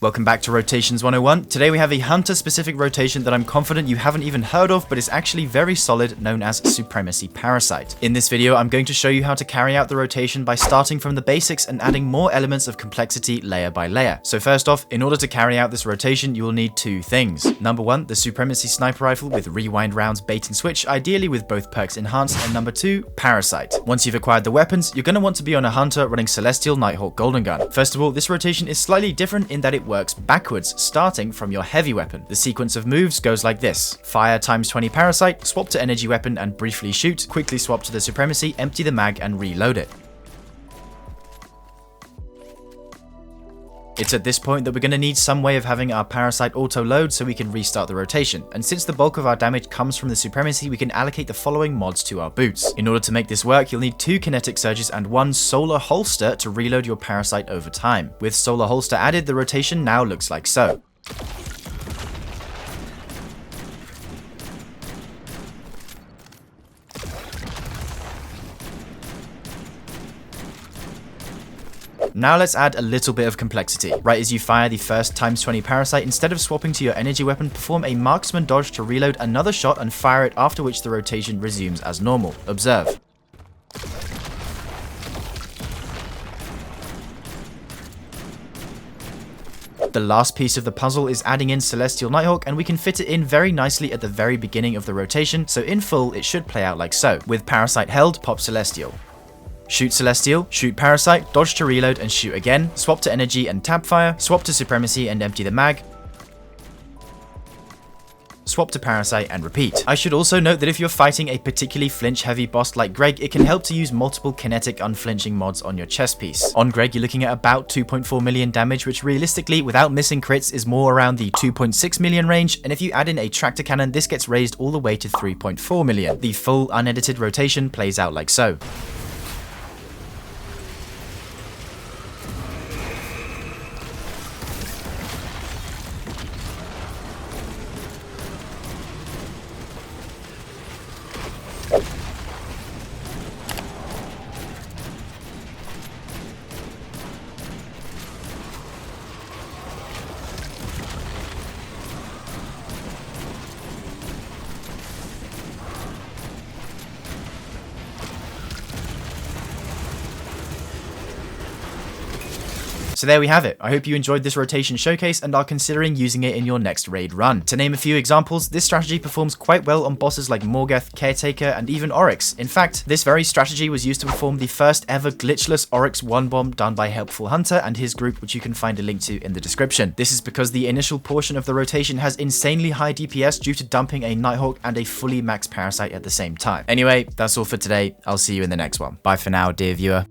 Welcome back to Rotations 101. Today we have a hunter-specific rotation that I'm confident you haven't even heard of, but is actually very solid, known as Supremacy Parasite. In this video, I'm going to show you how to carry out the rotation by starting from the basics and adding more elements of complexity layer by layer. So first off, in order to carry out this rotation, you will need two things. Number one, the Supremacy Sniper Rifle with rewind rounds bait and switch, ideally with both perks enhanced, and number two, Parasite. Once you've acquired the weapons, you're going to want to be on a hunter running Celestial Nighthawk Golden Gun. First of all, this rotation is slightly different in that it works backwards, starting from your heavy weapon. The sequence of moves goes like this: fire times 20 Parasite, swap to energy weapon and briefly shoot, quickly swap to the Supremacy, empty the mag and reload it. It's at this point that we're going to need some way of having our Parasite auto-load so we can restart the rotation, and since the bulk of our damage comes from the Supremacy, we can allocate the following mods to our boots. In order to make this work, you'll need 2 kinetic surges and 1 solar holster to reload your Parasite over time. With solar holster added, the rotation now looks like so. Now let's add a little bit of complexity. Right as you fire the first times 20 Parasite, instead of swapping to your energy weapon, perform a Marksman dodge to reload another shot and fire it, after which the rotation resumes as normal. Observe. The last piece of the puzzle is adding in Celestial Nighthawk, and we can fit it in very nicely at the very beginning of the rotation, so in full it should play out like so. With Parasite held, pop Celestial. Shoot Celestial, shoot Parasite, dodge to reload and shoot again, swap to energy and tap fire, swap to Supremacy and empty the mag, swap to Parasite and repeat. I should also note that if you're fighting a particularly flinch heavy boss like Greg, it can help to use multiple kinetic unflinching mods on your chest piece. On Greg, you're looking at about 2.4 million damage, which realistically, without missing crits, is more around the 2.6 million range, and if you add in a tractor cannon, this gets raised all the way to 3.4 million. The full unedited rotation plays out like so. So there we have it. I hope you enjoyed this rotation showcase and are considering using it in your next raid run. To name a few examples, this strategy performs quite well on bosses like Morgoth, Caretaker, and even Oryx. In fact, this very strategy was used to perform the first ever glitchless Oryx 1-bomb done by Helpful Hunter and his group, which you can find a link to in the description. This is because the initial portion of the rotation has insanely high DPS due to dumping a Nighthawk and a fully maxed Parasite at the same time. Anyway, that's all for today. I'll see you in the next one. Bye for now, dear viewer.